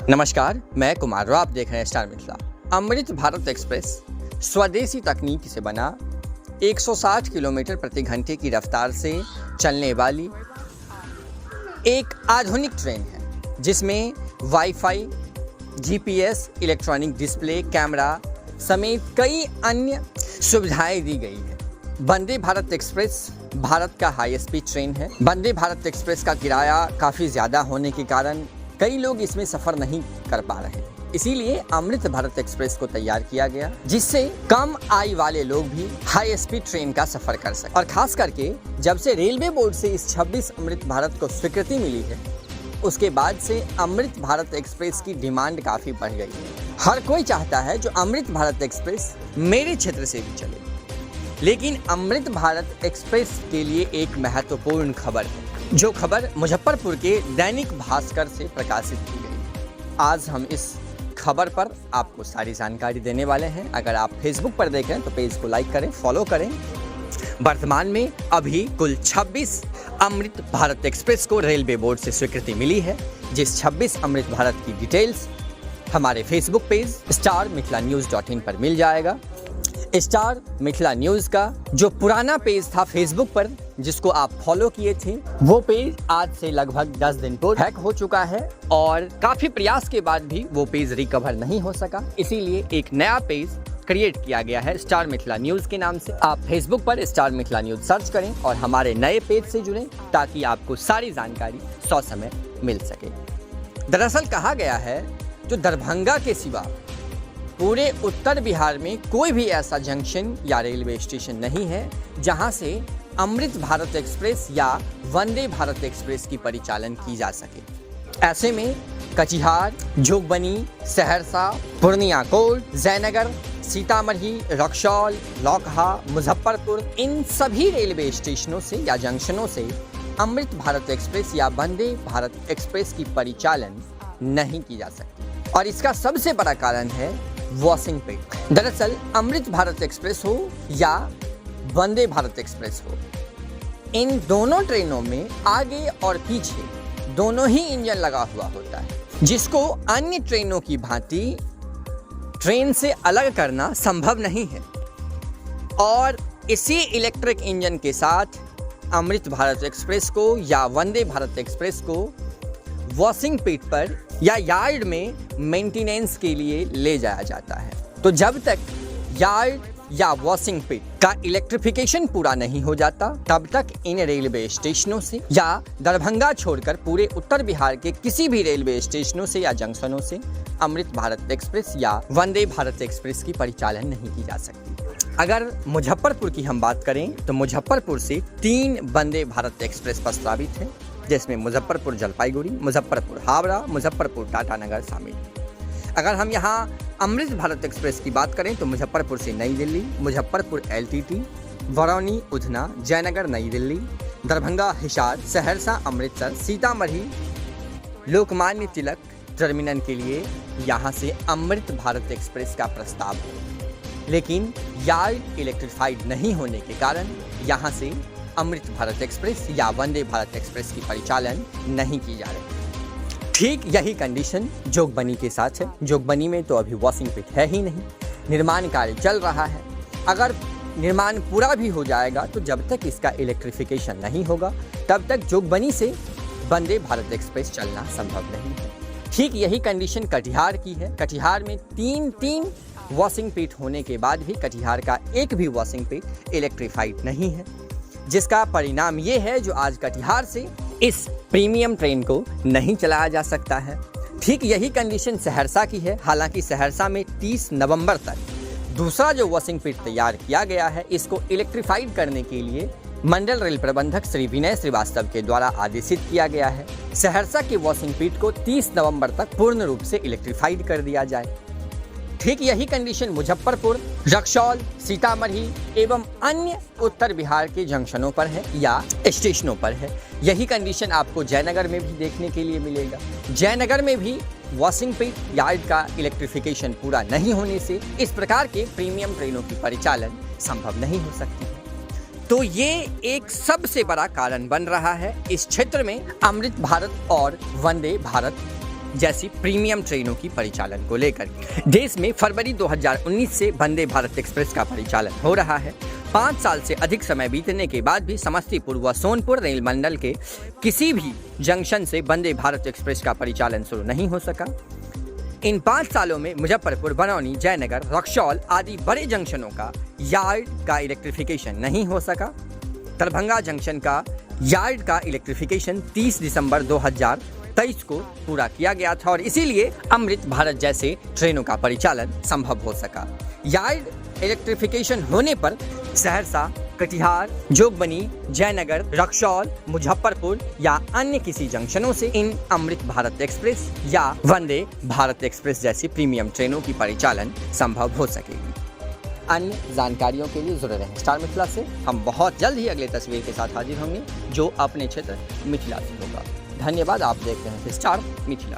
नमस्कार, मैं कुमार राव, आप देख रहे हैं स्टार मिथिला। अमृत भारत एक्सप्रेस स्वदेशी तकनीक से बना 160 किलोमीटर प्रति घंटे की रफ्तार से चलने वाली एक आधुनिक ट्रेन है, जिसमें wifi, GPS, electronic display, camera समेत कई अन्य सुविधाएं दी गई है। वंदे भारत एक्सप्रेस भारत का हाई स्पीड ट्रेन है। वंदे भारत एक्सप्रेस का किराया काफ़ी ज़्यादा होने के कारण कई लोग इसमें सफ़र नहीं कर पा रहे, इसीलिए अमृत भारत एक्सप्रेस को तैयार किया गया, जिससे कम आय वाले लोग भी हाई स्पीड ट्रेन का सफ़र कर सकें। और खास करके जब से रेलवे बोर्ड से इस 26 अमृत भारत को स्वीकृति मिली है, उसके बाद से अमृत भारत एक्सप्रेस की डिमांड काफ़ी बढ़ गई है। हर कोई चाहता है जो अमृत भारत एक्सप्रेस मेरे क्षेत्र से भी चले, लेकिन अमृत भारत एक्सप्रेस के लिए एक महत्वपूर्ण खबर है, जो खबर मुजफ्फरपुर के दैनिक भास्कर से प्रकाशित की गई। आज हम इस खबर पर आपको सारी जानकारी देने वाले हैं। अगर आप फेसबुक पर देख रहे हैं तो पेज को लाइक करें, फॉलो करें। वर्तमान में अभी कुल 26 अमृत भारत एक्सप्रेस को रेलवे बोर्ड से स्वीकृति मिली है, जिस 26 अमृत भारत की डिटेल्स हमारे फेसबुक पेज starmithilanews.in पर मिल जाएगा। स्टार मिथिला न्यूज़ का जो पुराना पेज था फेसबुक पर, जिसको आप फॉलो किए थे, वो पेज आज से लगभग 10 दिन पूर्व हैक हो चुका है और काफ़ी प्रयास के बाद भी वो पेज रिकवर नहीं हो सका। इसीलिए एक नया पेज क्रिएट किया गया है स्टार मिथिला न्यूज़ के नाम से। आप फेसबुक पर स्टार मिथिला न्यूज़ सर्च करें और हमारे नए पेज से जुड़ें, ताकि आपको सारी जानकारी समय मिल सके। दरअसल कहा गया है, जो दरभंगा के सिवा पूरे उत्तर बिहार में कोई भी ऐसा जंक्शन या रेलवे स्टेशन नहीं है जहां से अमृत भारत एक्सप्रेस या वंदे भारत एक्सप्रेस की परिचालन की जा सके। ऐसे में कटिहार, जोगबनी, सहरसा, पूर्णिया कोट, जयनगर, सीतामढ़ी, रक्सौल, लौकहा, मुजफ्फरपुर, इन सभी रेलवे स्टेशनों से या जंक्शनों से अमृत भारत एक्सप्रेस या वंदे भारत एक्सप्रेस की परिचालन नहीं की जा सकती। और इसका सबसे बड़ा कारण है वॉशिंग पेट। दरअसल अमृत भारत एक्सप्रेस हो या वंदे भारत एक्सप्रेस हो, इन दोनों ट्रेनों में आगे और पीछे दोनों ही इंजन लगा हुआ होता है, जिसको अन्य ट्रेनों की भांति ट्रेन से अलग करना संभव नहीं है। और इसी इलेक्ट्रिक इंजन के साथ अमृत भारत एक्सप्रेस को या वंदे भारत एक्सप्रेस को वॉशिंग पिट पर या यार्ड में मेंटेनेंस के लिए ले जाया जाता है। तो जब तक यार्ड या वॉशिंग पिट का इलेक्ट्रिफिकेशन पूरा नहीं हो जाता, तब तक इन रेलवे स्टेशनों से या दरभंगा छोड़कर पूरे उत्तर बिहार के किसी भी रेलवे स्टेशनों से या जंक्शनों से अमृत भारत एक्सप्रेस या वंदे भारत एक्सप्रेस की परिचालन नहीं की जा सकती। अगर मुजफ्फरपुर की हम बात करें तो मुजफ्फरपुर से 3 वंदे भारत एक्सप्रेस प्रस्तावित है, जिसमें मुजफ्फरपुर जलपाईगुड़ी, मुजफ्फरपुर हावड़ा, मुजफ्फरपुर टाटानगर शामिल है। अगर हम यहाँ अमृत भारत एक्सप्रेस की बात करें तो मुजफ्फरपुर से नई दिल्ली, मुजफ्फरपुर एलटीटी, बरौनी उधना, जयनगर नई दिल्ली, दरभंगा हिसार, सहरसा अमृतसर, सीतामढ़ी लोकमान्य तिलक टर्मिनल के लिए यहाँ से अमृत भारत एक्सप्रेस का प्रस्ताव है। लेकिन यार्ड इलेक्ट्रीफाइड नहीं होने के कारण यहाँ से अमृत भारत एक्सप्रेस या वंदे भारत एक्सप्रेस की परिचालन नहीं की जा रही। ठीक यही कंडीशन जोगबनी के साथ है। जोगबनी में तो अभी वॉशिंग पिट है ही नहीं, निर्माण कार्य चल रहा है। अगर निर्माण पूरा भी हो जाएगा तो जब तक इसका इलेक्ट्रिफिकेशन नहीं होगा, तब तक जोगबनी से वंदे भारत एक्सप्रेस चलना संभव नहीं है। ठीक यही कंडीशन कटिहार की है। कटिहार में 3 वॉशिंग पिट होने के बाद भी कटिहार का एक भी वॉशिंग पिट इलेक्ट्रीफाइड नहीं है, जिसका परिणाम ये है जो आज कटिहार से इस प्रीमियम ट्रेन को नहीं चलाया जा सकता है। ठीक यही कंडीशन सहरसा की है। हालांकि सहरसा में 30 नवंबर तक दूसरा जो वॉशिंग पिट तैयार किया गया है, इसको इलेक्ट्रीफाइड करने के लिए मंडल रेल प्रबंधक श्री विनय श्रीवास्तव के द्वारा आदेशित किया गया है। सहरसा के वॉशिंग पिट को 30 नवंबर तक पूर्ण रूप से इलेक्ट्रीफाइड कर दिया जाए। ठीक यही कंडीशन मुजफ्फरपुर, रक्सौल, सीतामढ़ी एवं अन्य उत्तर बिहार के जंक्शनों पर है या स्टेशनों पर है। यही कंडीशन आपको जयनगर में भी देखने के लिए मिलेगा। जयनगर में भी वॉशिंग पिट यार्ड का इलेक्ट्रिफिकेशन पूरा नहीं होने से इस प्रकार के प्रीमियम ट्रेनों की परिचालन संभव नहीं हो सकती है। तो ये एक सबसे बड़ा कारण बन रहा है इस क्षेत्र में अमृत भारत और वंदे भारत जैसी प्रीमियम ट्रेनों की परिचालन को लेकर देश में फरवरी 2019 से वंदे भारत एक्सप्रेस का परिचालन हो रहा है। 5 साल से अधिक समय बीतने के बाद भी समस्तीपुर व सोनपुर रेल मंडल के किसी भी जंक्शन से वंदे भारत एक्सप्रेस का परिचालन शुरू नहीं हो सका। इन 5 सालों में मुजफ्फरपुर, बरौनी, जयनगर, रक्सौल आदि बड़े जंक्शनों का यार्ड का इलेक्ट्रिफिकेशन नहीं हो सका। दरभंगा जंक्शन का यार्ड का इलेक्ट्रिफिकेशन 30 दिसंबर 2023 को पूरा किया गया था और इसीलिए अमृत भारत जैसे ट्रेनों का परिचालन संभव हो सका। यार्ड इलेक्ट्रिफिकेशन होने पर सहरसा, कटिहार, जोगबनी, जयनगर, रक्सौल, मुजफ्फरपुर या अन्य किसी जंक्शनों से इन अमृत भारत एक्सप्रेस या वंदे भारत एक्सप्रेस जैसी प्रीमियम ट्रेनों की परिचालन संभव हो सकेगी। अन्य जानकारियों के लिए जुड़े रहें स्टार मिथिला से। हम बहुत जल्द ही अगले तस्वीर के साथ हाजिर होंगे जो अपने क्षेत्र मिथिला से होगा। धन्यवाद। आप देख रहे हैं स्टार मिथिला।